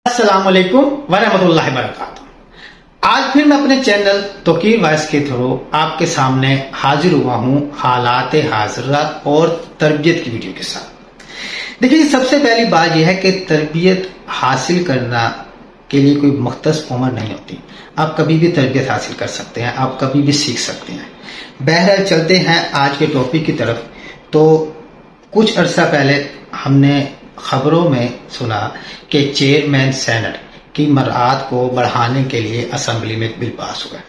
अस्सलाम वालेकुम वरहमतुल्लाहि वबरकातुहू। आज फिर मैं अपने चैनल तोकीर वॉइस के थ्रू आपके सामने हाजिर हुआ हूँ हालात हाजिरा और तरबियत की वीडियो के साथ। देखिए, सबसे पहली बात यह है कि तरबियत हासिल करना के लिए कोई मुख्तस उम्र नहीं होती। आप कभी भी तरबियत हासिल कर सकते हैं, आप कभी भी सीख सकते हैं। बहरहाल चलते हैं आज के टॉपिक की तरफ। तो कुछ अरसा पहले हमने खबरों में सुना कि चेयरमैन सेनेट की मराद को बढ़ाने के लिए असेंबली में एक बिल पास हुआ।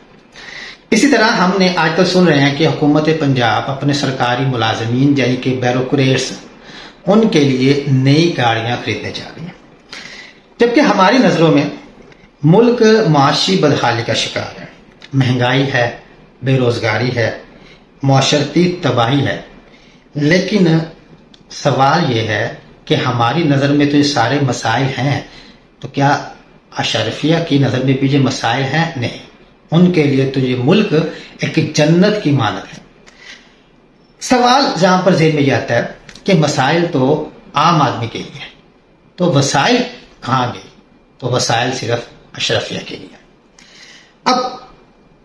इसी तरह हमने आजकल सुन रहे हैं कि हुकूमत पंजाब अपने सरकारी मुलाजमीन यानी कि ब्यूरोक्रेट्स उनके लिए नई गाड़ियां खरीदने जा रही हैं, जबकि हमारी नजरों में मुल्क माशी बदहाली का शिकार है। महंगाई है, बेरोजगारी है, माशरती तबाही है। लेकिन सवाल यह है कि हमारी नजर में तो ये सारे मसाइल हैं, तो क्या अशरफिया की नजर में भी ये मसाइल हैं? नहीं, उनके लिए तो ये मुल्क एक जन्नत की मानत है। सवाल जहां पर जेहन में यह आता है कि मसाइल तो आम आदमी के लिए है, तो वसाइल कहां गए? तो वसाइल सिर्फ अशरफिया के लिए। अब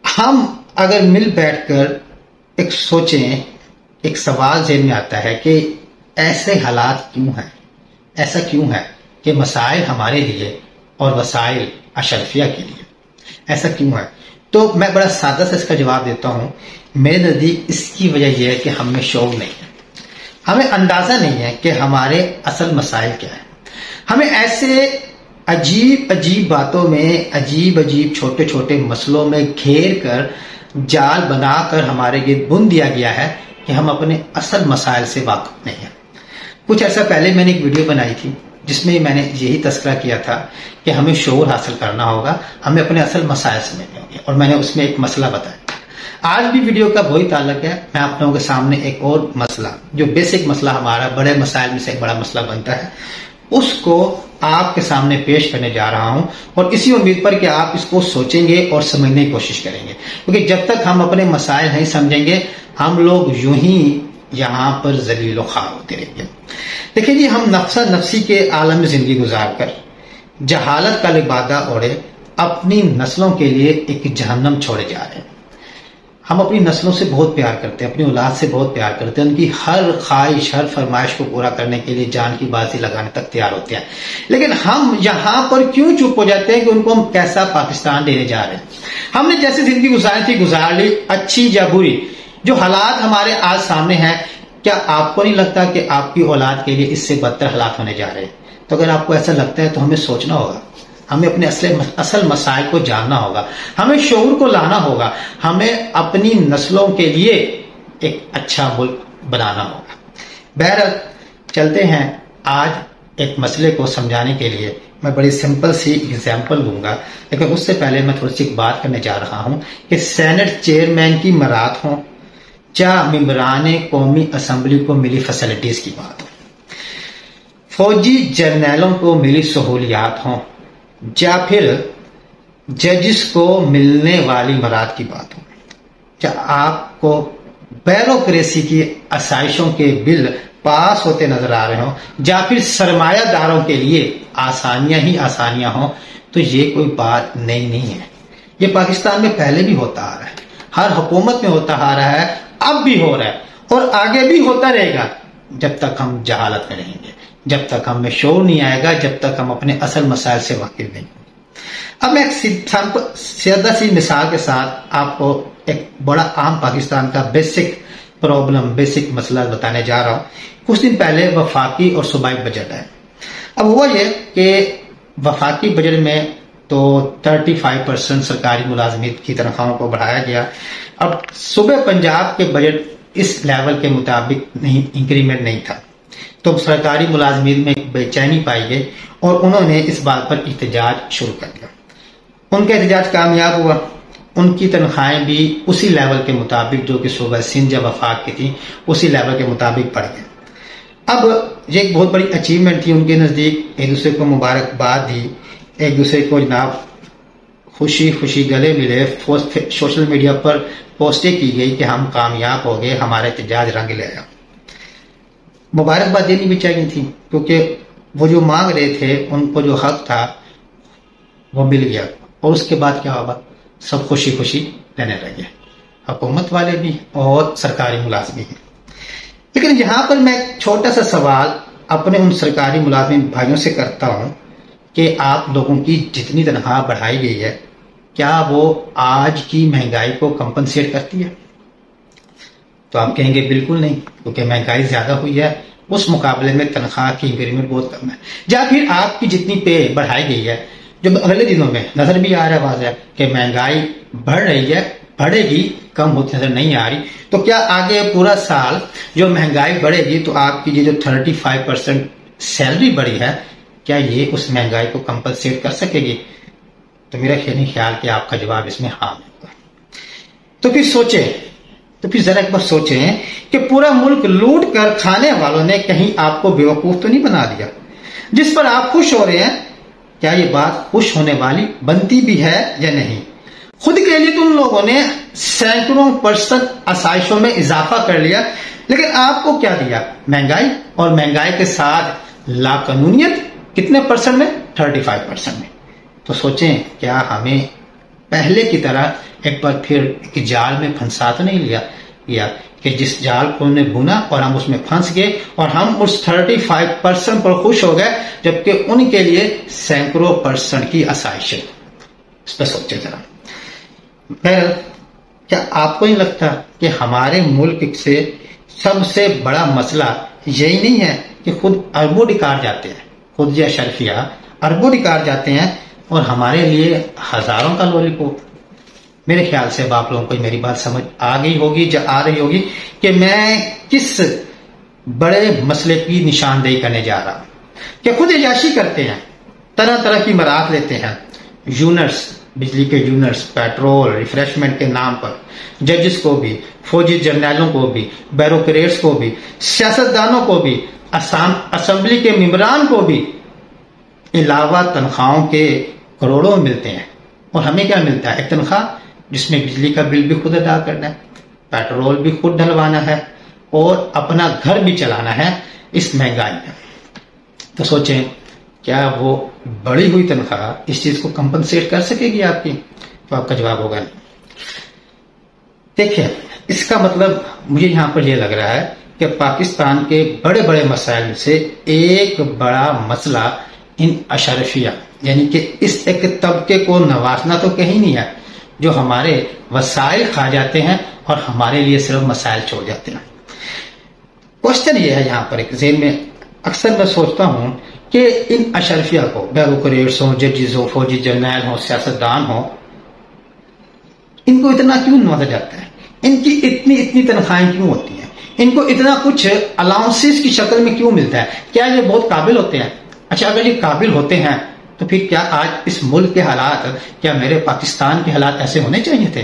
हम अगर मिल बैठकर एक सोचें, एक सवाल जेहन में आता है कि ऐसे हालात क्यों हैं, ऐसा क्यों है कि मसाइल हमारे लिए और वसाइल अशरफिया के लिए, ऐसा क्यों है? तो मैं बड़ा सादा से इसका जवाब देता हूं। मेरे नजदीक इसकी वजह यह है कि हमें शौक नहीं है, हमें अंदाजा नहीं है कि हमारे असल मसाइल क्या है। हमें ऐसे अजीब अजीब बातों में, अजीब अजीब छोटे छोटे मसलों में घेर कर जाल बनाकर हमारे गिर्द बुन दिया गया है कि हम अपने असल मसाइल से वाकिफ नहीं है। कुछ अर्सा पहले मैंने एक वीडियो बनाई थी जिसमें मैंने यही तस्करा किया था कि हमें शऊर हासिल करना होगा, हमें अपने असल मसाइल समझने होंगे, और मैंने उसमें एक मसला बताया। आज भी वीडियो का वही ताल्लुक है। मैं आप लोगों के सामने एक और मसला, जो बेसिक मसला हमारा बड़े मसाइल में से एक बड़ा मसला बनता है, उसको आपके सामने पेश करने जा रहा हूं, और इसी उम्मीद पर कि आप इसको सोचेंगे और समझने की कोशिश करेंगे, क्योंकि जब तक हम अपने मसाइल नहीं समझेंगे हम लोग यूं ही यहां पर जलील ख्वार होते रहेंगे। देखिए जी, हम नफ्सा नफसी के आलम में जिंदगी गुजार कर जहालत का लिबादा ओढ़े अपनी नस्लों के लिए एक जहन्नम छोड़े जा रहे हैं। हम अपनी नस्लों से बहुत प्यार करते हैं, अपनी औलाद से बहुत प्यार करते हैं, उनकी हर ख्वाहिश, हर फरमाइश को पूरा करने के लिए जान की बाजी लगाने तक तैयार होते हैं। लेकिन हम यहां पर क्यों चुप हो जाते हैं कि उनको हम कैसा पाकिस्तान देने जा रहे हैं? हमने जैसे जिंदगी गुजारी थी गुजार ली, अच्छी या बुरी। जो हालात हमारे आज सामने हैं, क्या आपको नहीं लगता कि आपकी औलाद के लिए इससे बदतर हालात होने जा रहे हैं? तो अगर आपको ऐसा लगता है तो हमें सोचना होगा, हमें अपने असल मसाइल को जानना होगा, हमें शऊर को लाना होगा, हमें अपनी नस्लों के लिए एक अच्छा मुल्क बनाना होगा। बहरहाल चलते हैं। आज एक मसले को समझाने के लिए मैं बड़ी सिंपल सी एग्जाम्पल दूंगा, लेकिन उससे पहले मैं थोड़ी सी बात करने जा रहा हूं कि सेनेट चेयरमैन की मराद हो या मेंबरान कौमी असम्बली को मिली फैसिलिटीज की बात हो, फौजी जर्नैलों को मिली सहूलियात हो, या फिर जजिस को मिलने वाली मराद की बात हो, या आपको ब्यूरोक्रेसी की आसाइशों के बिल पास होते नजर आ रहे हो, या फिर सरमायादारों के लिए आसानियां ही आसानियां हो, तो ये कोई बात नई नहीं है। ये पाकिस्तान में पहले भी होता आ रहा है, हर हुकूमत में होता आ रहा है, अब भी हो रहा है और आगे भी होता रहेगा, जब तक हम जहालत में रहेंगे, जब तक हमें शऊर नहीं आएगा, जब तक हम अपने असल मसाइल से वाकिफ नहीं होंगे। अब मैं एक सीधा सी मिसाल के साथ आपको एक बड़ा आम पाकिस्तान का बेसिक प्रॉब्लम, बेसिक मसला बताने जा रहा हूं। कुछ दिन पहले वफाकी और सूबाई बजट है। अब हुआ यह कि वफाकी बजट में तो 35% सरकारी मुलाजमीन की तनख्वाहों को बढ़ाया गया। अब सूबे पंजाब के बजट इस लेवल के मुताबिक नहीं, इंक्रीमेंट नहीं था, तो सरकारी मुलाजमीन में बेचैनी पाई गई और उन्होंने इस बात पर एहतजाज शुरू कर दिया। उनका एहतजाज कामयाब हुआ, उनकी तनख्वाहें भी उसी लेवल के मुताबिक, जो कि सूबा सिंध या वफाक की थी, उसी लेवल के मुताबिक बढ़ गए। अब ये एक बहुत बड़ी अचीवमेंट थी उनके नजदीक। एक दूसरे को मुबारकबाद दी, एक दूसरे को जनाब खुशी खुशी गले मिले, सोशल मीडिया पर पोस्टें की गई कि हम कामयाब हो गए, हमारा एहतजाज रंग ले आया। मुबारकबाद देनी भी चाहिए थी, क्योंकि वो जो मांग रहे थे, उनको जो हक था वो मिल गया और उसके बाद क्या होगा, सब खुशी खुशी रहने लगे, हुकूमत वाले भी और सरकारी मुलाजमी भी। लेकिन यहां पर मैं छोटा सा सवाल अपने उन सरकारी मुलाजिम भाइयों से करता हूं कि आप लोगों की जितनी तनख्वाह बढ़ाई गई है, क्या वो आज की महंगाई को कंपनसेट करती है? तो आप कहेंगे बिल्कुल नहीं, क्योंकि महंगाई ज्यादा हुई है, उस मुकाबले में तनख्वाह की इंक्रीमेंट बहुत कम है। या फिर आपकी जितनी पे बढ़ाई गई है, जो अगले दिनों में नजर भी आ रहा है कि महंगाई बढ़ रही है, बढ़ेगी, कम होती नजर नहीं आ रही, तो क्या आगे पूरा साल जो महंगाई बढ़ेगी तो आपकी ये जो 35% सैलरी बढ़ी है, क्या ये उस महंगाई को कंपनसेट कर सकेगी? तो मेरा ख्याल कि आपका जवाब इसमें हाँ होगा। तो फिर सोचें, तो फिर जरा एक बार सोचें कि पूरा मुल्क लूट कर खाने वालों ने कहीं आपको बेवकूफ तो नहीं बना दिया? जिस पर आप खुश हो रहे हैं, क्या ये बात खुश होने वाली बनती भी है या नहीं? खुद के लिए तुम लोगों ने सैकड़ों % आसाइशों में इजाफा कर लिया, लेकिन आपको क्या दिया? महंगाई, और महंगाई के साथ लाकानूनियत कितने % में? 35% में। तो सोचें, क्या हमें पहले की तरह एक बार फिर एक जाल में फंसा तो नहीं लिया कि जिस जाल को उन्होंने बुना और हम उसमें फंस गए और हम उस 35% पर खुश हो गए, जबकि उनके लिए सैकड़ों % की आसाइश है। इस पर सोचे जरा। क्या आपको नहीं लगता कि हमारे मुल्क से सबसे बड़ा मसला यही नहीं है कि खुद अरबों डिकार जाते हैं, खुद या शर्फिया अरबों डिकार जाते हैं और हमारे लिए हजारों का लॉलीपॉप? मेरे ख्याल से आप लोगों को मेरी बात समझ आ गई होगी, या आ रही होगी कि मैं किस बड़े मसले की निशानदेही करने जा रहा हूं। कि खुद इजाशी करते हैं, तरह तरह की मराहत लेते हैं, यूनिट्स, बिजली के यूनिट्स, पेट्रोल, रिफ्रेशमेंट के नाम पर, जजेस को भी, फौजी जर्नैलों को भी, ब्यूरोक्रेट्स को भी, सियासतदानों को भी, असेंबली के मेंबरान को भी अलावा तनख्वाहों के करोड़ों मिलते हैं। और हमें क्या मिलता है? एक तनख्वाह जिसमें बिजली का बिल भी खुद अदा करना है, पेट्रोल भी खुद डलवाना है और अपना घर भी चलाना है इस महंगाई में। तो सोचें, क्या वो बढ़ी हुई तनख्वाह इस चीज को कंपनसेट कर सकेगी आपकी? तो आपका जवाब होगा नहीं। देखिए, इसका मतलब मुझे यहां पर यह लग रहा है कि पाकिस्तान के बड़े बड़े मसाइल से एक बड़ा मसला इन अशरफिया यानी कि इस एक तबके को नवाजना तो कहीं नहीं है जो हमारे वसाइल खा जाते हैं और हमारे लिए सिर्फ मसाइल छोड़ जाते हैं। क्वेश्चन ये है, यहां पर एक ज़हन में अक्सर मैं सोचता हूं कि इन अशरफिया को, ब्यूरोक्रेट्स हो, जजेस हो, फौजी जर्नैल हो, सियासतदान हो, इनको इतना क्यों नवाजा जाता है? इनकी इतनी इतनी तनख्वाहें क्यों होती हैं? इनको इतना कुछ अलाउंसेस की शक्ल में क्यों मिलता है? क्या ये बहुत काबिल होते हैं? अच्छा, अगर ये काबिल होते हैं तो फिर क्या आज इस मुल्क के हालात, क्या मेरे पाकिस्तान के हालात ऐसे होने चाहिए थे?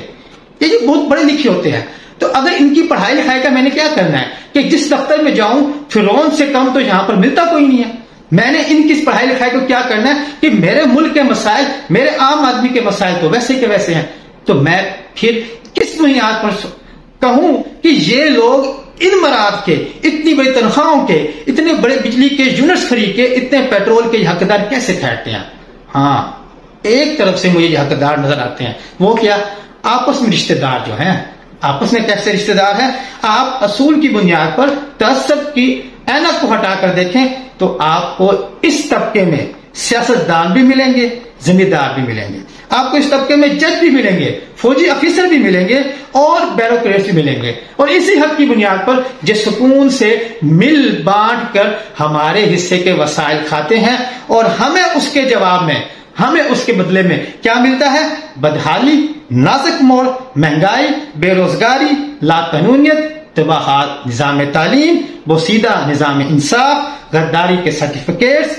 ये बहुत बड़े लिखे होते हैं। तो अगर इनकी पढ़ाई लिखाई का मैंने क्या करना है कि जिस दफ्तर में जाऊं फिरौन से कम तो यहां पर मिलता कोई नहीं है। मैंने इनकी पढ़ाई लिखाई को क्या करना है कि मेरे मुल्क के मसाइल, मेरे आम आदमी के मसाइल तो वैसे के वैसे हैं। तो मैं फिर किस बुनियाद पर कहूं कि ये लोग इन मराद के, इतनी बड़ी तनख्वाहों के, इतने बड़े बिजली के यूनिट्स खरीद के, इतने पेट्रोल के हकदार कैसे ठहरते हैं? हाँ, एक तरफ से मुझे हकदार नजर आते हैं। वो क्या? आपस में रिश्तेदार जो हैं। आपस में कैसे रिश्तेदार हैं? आप असूल की बुनियाद पर तअस्सुब की ऐनक को हटाकर देखें तो आपको इस तबके में सियासतदान भी मिलेंगे, जिम्मेदार भी मिलेंगे, आपको इस तबके में जज भी मिलेंगे, फौजी अफसर भी मिलेंगे और ब्यूरोक्रेट्स भी मिलेंगे। और इसी हक की बुनियाद पर जो सुकून से मिल बांट कर हमारे हिस्से के वसाइल खाते हैं और हमें उसके जवाब में, हमें उसके बदले में क्या मिलता है? बदहाली, नाजुक मोड़, महंगाई, बेरोजगारी, लाकानूनियत, तबाहात निजाम तालीम, बोसीदा निजाम इंसाफ, गद्दारी के सर्टिफिकेट्स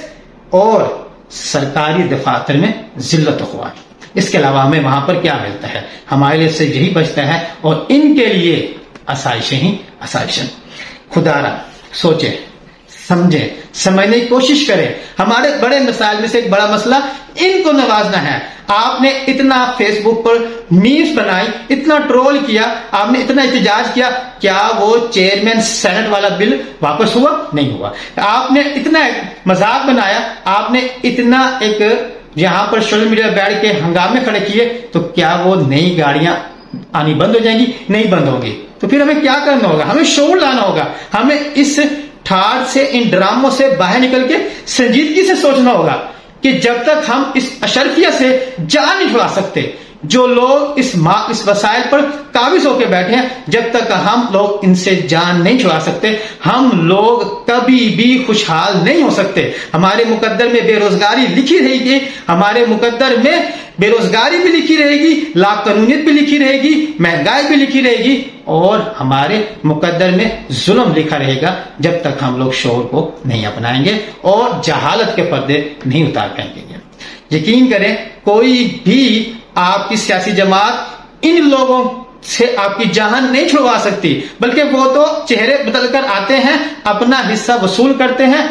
और सरकारी दफातर में जिल्लत ख्वार। इसके अलावा हमें वहां पर क्या मिलता है? हमारे लिए से यही बचता है और इनके लिए आसाइशें ही आसाइशें। खुदारा सोचे, समझे, समझने की कोशिश करें। हमारे बड़े मसाइल में से एक बड़ा मसला इनको नवाजना है। आपने इतना फेसबुक पर मीम्स बनाई, इतना ट्रोल किया, आपने इतना एहतजाज किया, क्या वो चेयरमैन सेनेट वाला बिल वापस हुआ? नहीं हुआ। आपने इतना मजाक बनाया, आपने इतना एक जहां पर सोशल मीडिया बैठ के हंगामे खड़े किए, तो क्या वो नई गाड़ियां आनी बंद हो जाएंगी? नहीं बंद होगी। तो फिर हमें क्या करना होगा? हमें शोर लाना होगा। हमें इस ठाठ से, इन ड्रामों से बाहर निकल के संजीदगी से सोचना होगा कि जब तक हम इस अशरफिया से जान नहीं छुड़ा सकते, जो लोग इस वसाइल पर काबिज होकर बैठे हैं, जब तक हम लोग इनसे जान नहीं छुड़ा सकते, हम लोग कभी भी खुशहाल नहीं हो सकते। हमारे मुकद्दर में बेरोजगारी लिखी रहेगी, हमारे मुकद्दर में बेरोजगारी भी लिखी रहेगी, लाकानूनियत भी लिखी रहेगी, महंगाई भी लिखी रहेगी, और हमारे मुकद्दर में जुल्म लिखा रहेगा, जब तक हम लोग शोर को नहीं अपनाएंगे और जहालत के पर्दे नहीं उतार पाएंगे। यकीन करें, कोई भी आपकी सियासी जमात इन लोगों से आपकी जान नहीं छुड़वा सकती, बल्कि वो तो चेहरे बदलकर आते हैं, अपना हिस्सा वसूल करते हैं